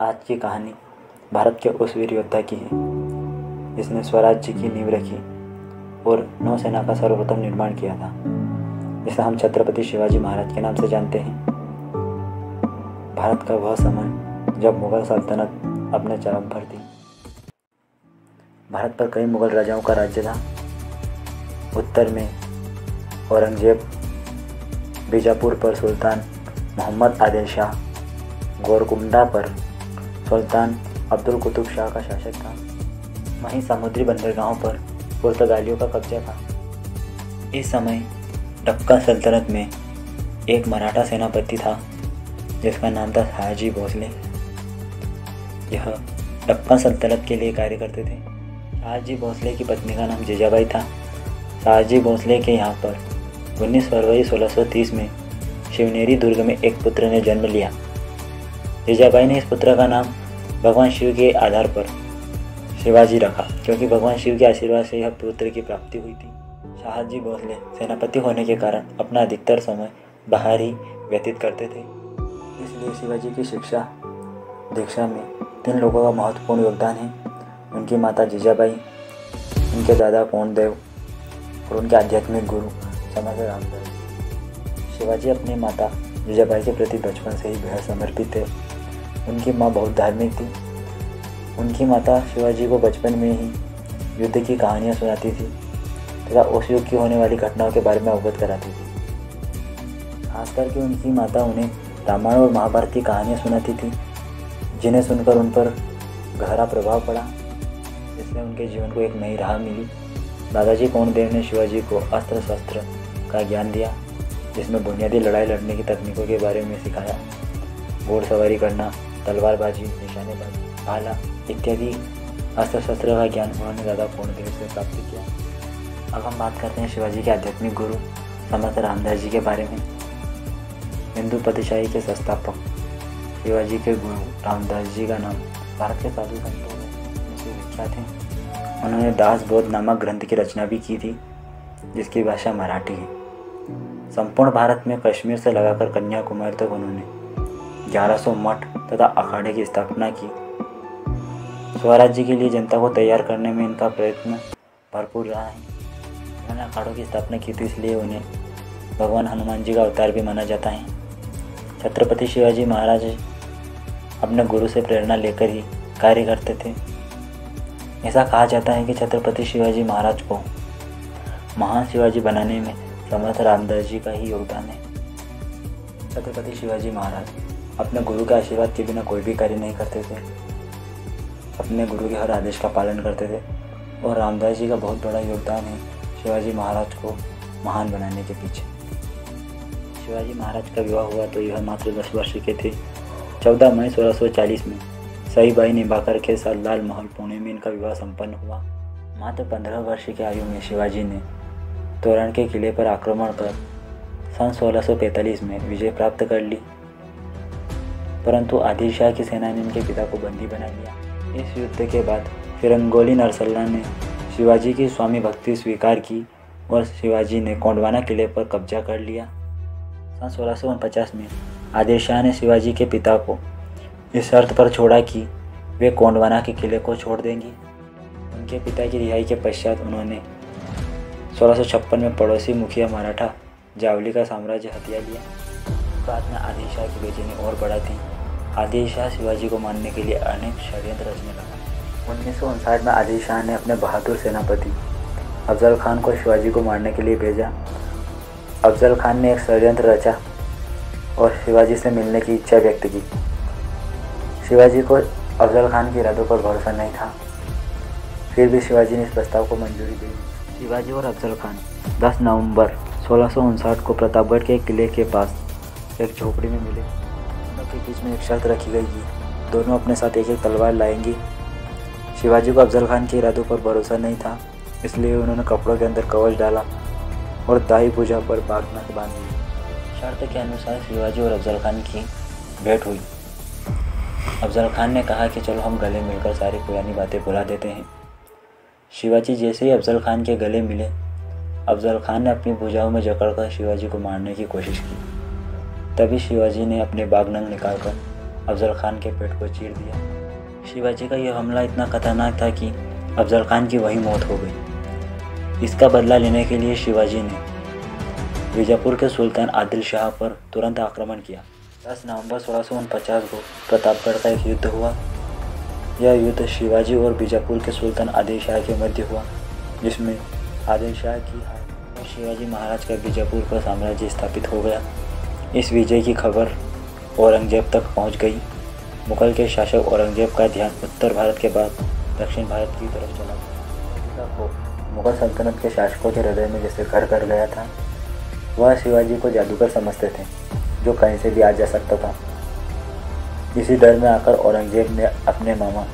आज की कहानी भारत के उस वीर योद्धा की है जिसने स्वराज्य की नींव रखी और नौसेना का सर्वप्रथम निर्माण किया था, जिसे हम छत्रपति शिवाजी महाराज के नाम से जानते हैं। भारत का वह समय जब मुगल सल्तनत अपने चरम पर थी। भारत पर कई मुगल राजाओं का राज्य था। उत्तर में औरंगजेब, बीजापुर पर सुल्तान मोहम्मद आदिल शाह, गोलकुंडा पर सुल्तान अब्दुल कुतुब शाह का शासक था। वहीं समुद्री बंदरगाहों पर पुर्तगालियों का कब्जा था। इस समय दक्कन सल्तनत में एक मराठा सेनापति था जिसका नाम था सयाजी भोसले। यह दक्कन सल्तनत के लिए कार्य करते थे। सयाजी भोसले की पत्नी का नाम जीजाबाई था। सयाजी भोसले के यहाँ पर 19 फरवरी 1630 में शिवनेरी दुर्ग में एक पुत्र ने जन्म लिया। जीजाबाई ने इस पुत्र का नाम भगवान शिव के आधार पर शिवाजी रखा, क्योंकि भगवान शिव के आशीर्वाद से यह पुत्र की प्राप्ति हुई थी। सयाजी भोसले सेनापति होने के कारण अपना अधिकतर समय बाहर ही व्यतीत करते थे। इसलिए शिवाजी की शिक्षा दीक्षा में 3 लोगों का महत्वपूर्ण योगदान है। उनकी माता जीजाबाई, उनके दादा कोंडदेव और उनके आध्यात्मिक गुरु समर्थ रामदास। शिवाजी अपनी माता जीजाबाई के प्रति बचपन से ही बेहद समर्पित थे। उनकी माँ बहुत धार्मिक थी। उनकी माता शिवाजी को बचपन में ही युद्ध की कहानियाँ सुनाती थी तथा उस युग की होने वाली घटनाओं के बारे में अवगत कराती थी। खास करके उनकी माता उन्हें रामायण और महाभारत की कहानियाँ सुनाती थी, जिन्हें सुनकर उन पर गहरा प्रभाव पड़ा, जिससे उनके जीवन को एक नई राह मिली। दादाजी कोंडदेव ने शिवाजी को अस्त्र शस्त्र का ज्ञान दिया, जिसमें बुनियादी लड़ाई लड़ने की तकनीकों के बारे में सिखाया। घोड़सवारी करना, तलवारबाजी, निशानेबाजी, भाला इत्यादि अस्त्र शस्त्र का ज्ञान उन्होंने दादा कोंडदेव से प्राप्त किया। अब हम बात करते हैं शिवाजी के आध्यात्मिक गुरु समर्थ रामदास जी के बारे में। हिंदू पतिशाही के संस्थापक शिवाजी के गुरु रामदास जी का नाम भारत के साधु संतों में से विख्यात है। उन्होंने दास बोध नामक ग्रंथ की रचना भी की थी, जिसकी भाषा मराठी है। संपूर्ण भारत में कश्मीर से लगाकर कन्याकुमारी तक उन्होंने 1100 मठ तथा अखाड़े की स्थापना की। स्वराज्य के लिए जनता को तैयार करने में इनका प्रयत्न भरपूर रहा है। उन्होंने अखाड़ों की स्थापना की थी, इसलिए उन्हें भगवान हनुमान जी का अवतार भी माना जाता है। छत्रपति शिवाजी महाराज अपने गुरु से प्रेरणा लेकर ही कार्य करते थे। ऐसा कहा जाता है कि छत्रपति शिवाजी महाराज को महान शिवाजी बनाने में समर्थ रामदास जी का ही योगदान है। छत्रपति शिवाजी महाराज अपने गुरु के आशीर्वाद के बिना कोई भी कार्य नहीं करते थे। अपने गुरु के हर आदेश का पालन करते थे और रामदास जी का बहुत बड़ा योगदान है शिवाजी महाराज को महान बनाने के पीछे। शिवाजी महाराज का विवाह हुआ तो यह मात्र 10 वर्ष के थे। 14 मई 1640 में सईबाई निभाकर के साथ लाल महल पुणे में इनका विवाह संपन्न हुआ। मात्र 15 वर्ष की आयु में शिवाजी ने तोरण के किले पर आक्रमण कर सन 1645 में विजय प्राप्त कर ली, परंतु आदिल शाह की सेना ने इनके पिता को बंदी बना लिया। इस युद्ध के बाद फिरंगोली नरसल्ला ने शिवाजी की स्वामी भक्ति स्वीकार की और शिवाजी ने गोंडवाना किले पर कब्जा कर लिया। सन 1649 में आदिल शाह ने शिवाजी के पिता को इस शर्त पर छोड़ा कि वे गोंडवाना के किले को छोड़ देंगे। उनके पिता की रिहाई के पश्चात उन्होंने 1656 में पड़ोसी मुखिया मराठा जावली का साम्राज्य हथिया लिया। बाद में आदिल शाह की बेचैनी और बढ़ा थी। आदिल शाह शिवाजी को मारने के लिए अनेक षड्यंत्र रचने लगा। 1959 में आदिल शाह ने अपने बहादुर सेनापति अफजल खान को शिवाजी को मारने के लिए भेजा। अफजल खान ने एक षड्यंत्र रचा और शिवाजी से मिलने की इच्छा व्यक्त की। शिवाजी को अफजल खान के इरादों पर भरोसा नहीं था, फिर भी शिवाजी ने इस प्रस्ताव को मंजूरी दी। शिवाजी और अफजल खान 10 नवंबर 1659 को प्रतापगढ़ के किले के पास एक झोपड़ी में मिले। दोनों के बीच में एक शर्त रखी गई कि दोनों अपने साथ एक तलवार लाएंगे। शिवाजी को अफजल खान के इरादों पर भरोसा नहीं था, इसलिए उन्होंने कपड़ों के अंदर कवच डाला और दाई भुजा पर बागनाथ बांध दी। शर्त के अनुसार शिवाजी और अफजल खान की भेंट हुई। अफजल खान ने कहा कि चलो हम गले मिलकर सारी पुरानी बातें भुला देते हैं। शिवाजी जैसे ही अफजल खान के गले मिले, अफजल खान ने अपनी भुजाओं में जकड़कर शिवाजी को मारने की कोशिश की। तभी शिवाजी ने अपने बागनंग निकालकर अफजल खान के पेट को चीर दिया। शिवाजी का यह हमला इतना खतरनाक था कि अफजल खान की वही मौत हो गई। इसका बदला लेने के लिए शिवाजी ने बीजापुर के सुल्तान आदिल शाह पर तुरंत आक्रमण किया। 10 नवंबर 1649 को प्रतापगढ़ का एक युद्ध हुआ। यह युद्ध शिवाजी और बीजापुर के सुल्तान आदिल शाह के मध्य हुआ, जिसमें आदिल शाह की हार और शिवाजी महाराज का बीजापुर पर साम्राज्य स्थापित हो गया। इस विजय की खबर औरंगजेब तक पहुंच गई। मुगल के शासक औरंगजेब का ध्यान उत्तर भारत के बाद दक्षिण भारत की तरफ चला गया। मुगल सल्तनत के शासकों के हृदय में जैसे घर कर गया था। वह शिवाजी को जादूगर समझते थे जो कहीं से भी आ जा सकता था। इसी डर में आकर औरंगजेब ने अपने मामा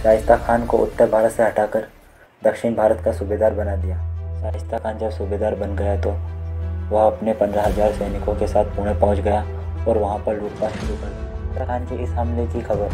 शाइस्ता खान को उत्तर भारत से हटाकर दक्षिण भारत का सूबेदार बना दिया। शाइस्ता खान जब सूबेदार बन गया तो वह अपने 15,000 सैनिकों के साथ पुणे पहुंच गया और वहां पर लूटपाट शुरू कर दी। शाइस्ता खान के इस हमले की खबर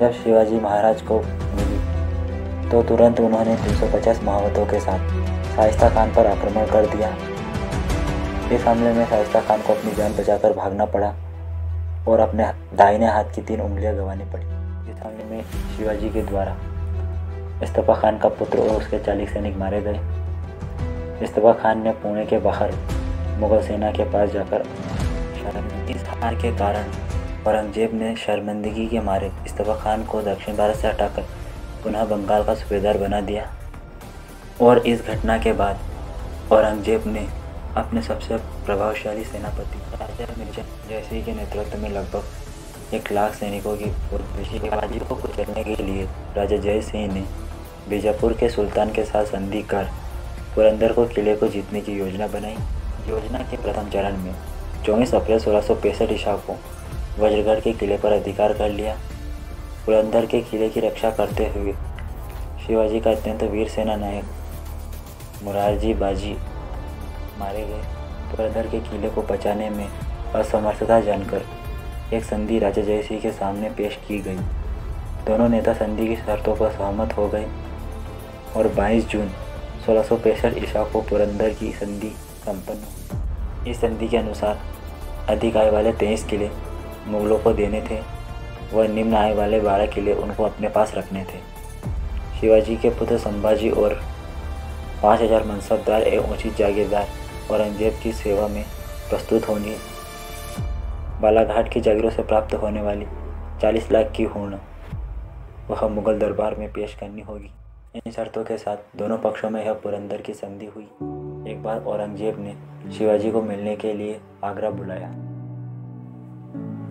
जब शिवाजी महाराज को मिली तो तुरंत उन्होंने 350 महावतों के साथ शाइस्ता खान पर आक्रमण कर दिया। इस हमले में शाइस्ता खान को अपनी जान बचाकर भागना पड़ा और अपने दाहिने हाथ की 3 उंगलियां गंवानी पड़ी। इस हमले में शिवाजी के द्वारा इस्तफा खान का पुत्र और उसके 40 सैनिक मारे गए। इस्तफा खान ने पुणे के बाहर मुगल सेना के पास जाकर इस हार के कारण औरंगजेब ने शर्मिंदगी के मारे इस्तफा खान को दक्षिण भारत से हटाकर पुनः बंगाल का सूबेदार बना दिया। और इस घटना के बाद औरंगजेब ने अपने सबसे प्रभावशाली सेनापति राजा मिर्जा जयसिंह के नेतृत्व में लगभग 1 लाख सैनिकों की फौज भेजी। शिवाजी को कुचलने के लिए राजा जयसिंह ने बीजापुर के सुल्तान के साथ संधि कर पुरंदर को किले को जीतने की योजना बनाई। योजना के प्रथम चरण में 24 अप्रैल 1665 ईसा को वज्रगढ़ के किले पर अधिकार कर लिया। पुरंदर के किले की रक्षा करते हुए शिवाजी का अत्यंत वीर सेना नायक मुरारजी बाजी मारे गए। पुरंदर के किले को बचाने में असमर्थता जानकर एक संधि राजा जयसिंह के सामने पेश की गई। दोनों नेता संधि की शर्तों पर सहमत हो गए और 22 जून 1665 ईसा को पुरंदर की संधि संपन्न हुई। इस संधि के अनुसार अधिक आय वाले 23 किले मुगलों को देने थे व निम्न आय वाले 12 किले उनको अपने पास रखने थे। शिवाजी के पुत्र संभाजी और 5000 मनसबदार एवं उचित जागीरदार औरंगजेब की सेवा में प्रस्तुत होने बालाघाट की जागीरों से प्राप्त होने वाली 40 लाख की हुण वह मुगल दरबार में पेश करनी होगी। इन शर्तों के साथ दोनों पक्षों में यह पुरंदर की संधि हुई। एक बार औरंगजेब ने शिवाजी को मिलने के लिए आगरा बुलाया।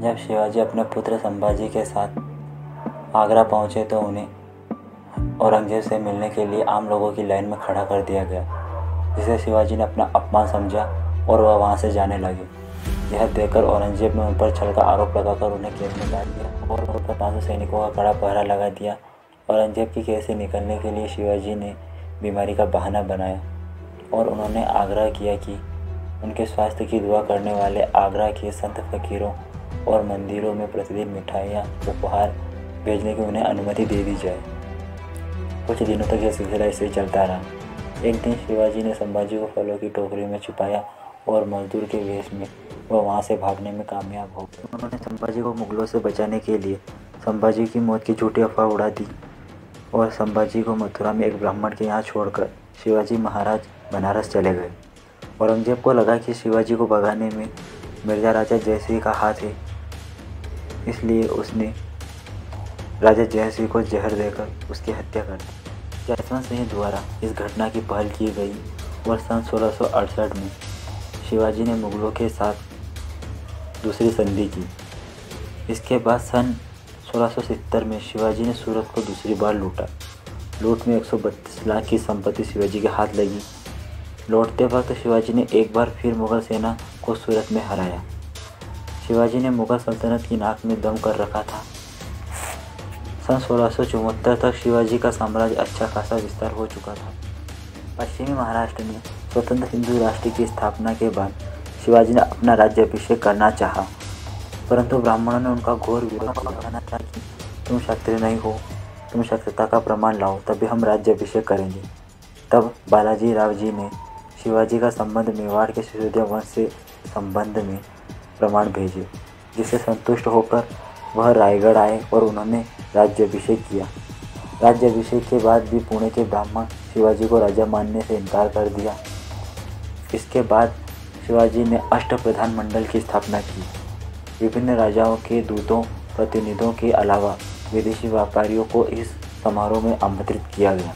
जब शिवाजी अपने पुत्र संभाजी के साथ आगरा पहुंचे तो उन्हें औरंगजेब से मिलने के लिए आम लोगों की लाइन में खड़ा कर दिया गया, जिसे शिवाजी ने अपना अपमान समझा और वह वहां से जाने लगे। यह देखकर औरंगजेब ने उन पर छल का आरोप लगाकर उन्हें कैद में डाल दिया और उन पर 500 सैनिकों का कड़ा पहरा लगा दिया। औरंगजेब की कैद से निकलने के लिए शिवाजी ने बीमारी का बहाना बनाया और उन्होंने आग्रह किया कि उनके स्वास्थ्य की दुआ करने वाले आगरा के संत फकीरों और मंदिरों में प्रतिदिन मिठाइयाँ उपहार भेजने की उन्हें अनुमति दे दी जाए। कुछ दिनों तक यह सिलसिला ऐसे ही चलता रहा। एक दिन शिवाजी ने संभाजी को फलों की टोकरी में छिपाया और मजदूर के वेश में वह वहाँ से भागने में कामयाब हो गए। उन्होंने संभाजी को मुगलों से बचाने के लिए संभाजी की मौत की झूठी अफवाह उड़ा दी और संभाजी को मथुरा में एक ब्राह्मण के यहाँ छोड़कर शिवाजी महाराज बनारस चले गए। औरंगजेब को लगा कि शिवाजी को भगाने में मिर्जा राजा जयसिंह का हाथ है, इसलिए उसने राजा जयसिंह को जहर देकर उसकी हत्या कर दी। जसवंत सिंह द्वारा इस घटना की पहल की गई और सन 1668 में शिवाजी ने मुगलों के साथ दूसरी संधि की। इसके बाद सन 1670 में शिवाजी ने सूरत को दूसरी बार लूटा। लूट में 132 लाख की संपत्ति शिवाजी के हाथ लगी। लौटते वक्त शिवाजी ने एक बार फिर मुगल सेना को सूरत में हराया। शिवाजी ने मुगल सल्तनत की नाक में दम कर रखा था। सन 1674 तक शिवाजी का साम्राज्य अच्छा खासा विस्तार हो चुका था। पश्चिमी महाराष्ट्र में स्वतंत्र हिंदू राष्ट्र की स्थापना के बाद शिवाजी ने अपना राज्याभिषेक करना चाहा, परंतु ब्राह्मणों ने उनका घोर विरोध किया कि तुम क्षत्रिय नहीं हो, तुम क्षत्रियता का प्रमाण लाओ तभी हम राज्याभिषेक करेंगे। तब बालाजी राव जी ने शिवाजी का संबंध मेवाड़ के सिसोदिया वंश से संबंध में प्रमाण भेजे, जिससे संतुष्ट होकर वह रायगढ़ आए और उन्होंने राज्याभिषेक किया। राज्याभिषेक के बाद भी पुणे के ब्राह्मण शिवाजी को राजा मानने से इनकार कर दिया। इसके बाद शिवाजी ने अष्टप्रधान मंडल की स्थापना की। विभिन्न राजाओं के दूतों प्रतिनिधियों के अलावा विदेशी व्यापारियों को इस समारोह में आमंत्रित किया गया।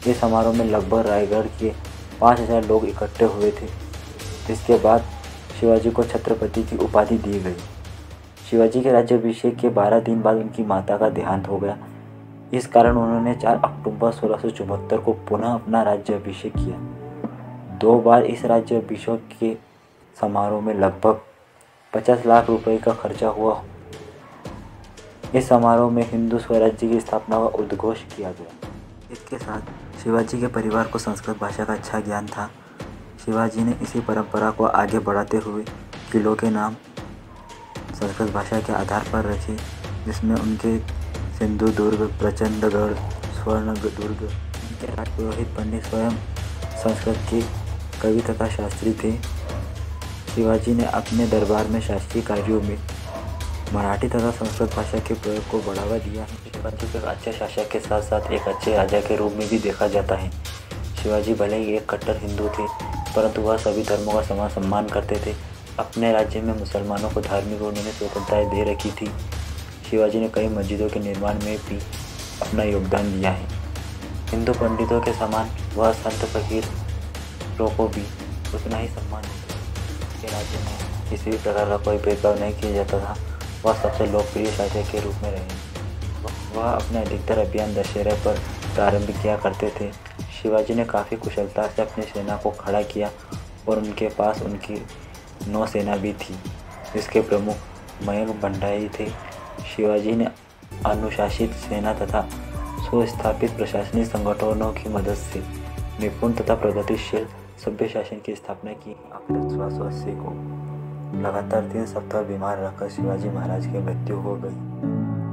इस समारोह में लगभग रायगढ़ के 5000 लोग इकट्ठे हुए थे। इसके बाद शिवाजी को छत्रपति की उपाधि दी गई। शिवाजी के राज्याभिषेक के 12 दिन बाद उनकी माता का देहांत हो गया। इस कारण उन्होंने 4 अक्टूबर 1674 को पुनः अपना राज्याभिषेक किया। 2 बार इस राज्याभिषेक के समारोह में लगभग 50 लाख रुपए का खर्चा हुआ। इस समारोह में हिंदू स्वराज्य की स्थापना का उद्घोष किया गया। इसके साथ शिवाजी के परिवार को संस्कृत भाषा का अच्छा ज्ञान था। शिवाजी ने इसी परंपरा को आगे बढ़ाते हुए किलों के नाम संस्कृत भाषा के आधार पर रखे, जिसमें उनके सिंधुदुर्ग, प्रचंडगढ़, स्वर्णदुर्ग। उनके राजपुरोहित पंडित स्वयं संस्कृत के कवि तथा शास्त्री थे। शिवाजी ने अपने दरबार में शासकीय कार्यों में मराठी तथा संस्कृत भाषा के प्रयोग को बढ़ावा दिया। शिवाजी को एक अच्छे शासक के साथ साथ एक अच्छे राजा के रूप में भी देखा जाता है। शिवाजी भले ही एक कट्टर हिंदू थे, परंतु वह सभी धर्मों का समान सम्मान करते थे। अपने राज्य में मुसलमानों को धार्मिक उन्होंने स्वतंत्रताएं दे रखी थी। शिवाजी ने कई मस्जिदों के निर्माण में भी अपना योगदान दिया है। हिंदू पंडितों के समान वह संत फकीरों को भी उतना ही सम्मान देते थे। के राज्य में किसी भी प्रकार का कोई भेदभाव नहीं किया जाता था। वह सबसे लोकप्रिय शासक के रूप में रहे। वह अपने अधिकतर अभियान दशहरे पर प्रारंभ किया करते थे। शिवाजी ने काफ़ी कुशलता से अपनी सेना को खड़ा किया और उनके पास उनकी नौसेना भी थी, जिसके प्रमुख मयंक भंडारी थे। शिवाजी ने अनुशासित सेना तथा सुस्थापित प्रशासनिक संगठनों की मदद से निपुण तथा प्रगतिशील सभ्य शासन की स्थापना की। अप्रैल 1680 को लगातार 3 सप्ताह बीमार रहकर शिवाजी महाराज की मृत्यु हो गई।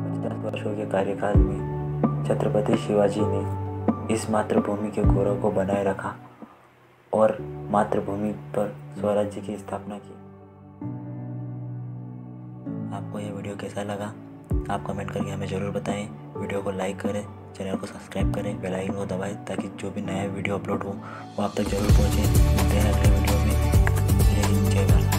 50 वर्षों के कार्यकाल में छत्रपति शिवाजी ने इस मातृभूमि के गौरव को बनाए रखा और मातृभूमि पर स्वराज्य की स्थापना की। आपको ये वीडियो कैसा लगा आप कमेंट करके हमें ज़रूर बताएं। वीडियो को लाइक करें, चैनल को सब्सक्राइब करें, बेल आइकन को दबाएं ताकि जो भी नया वीडियो अपलोड हो वो आप तक जरूर पहुंचे। मिलते हैं अगले वीडियो में। जय हिंद, जय भारत।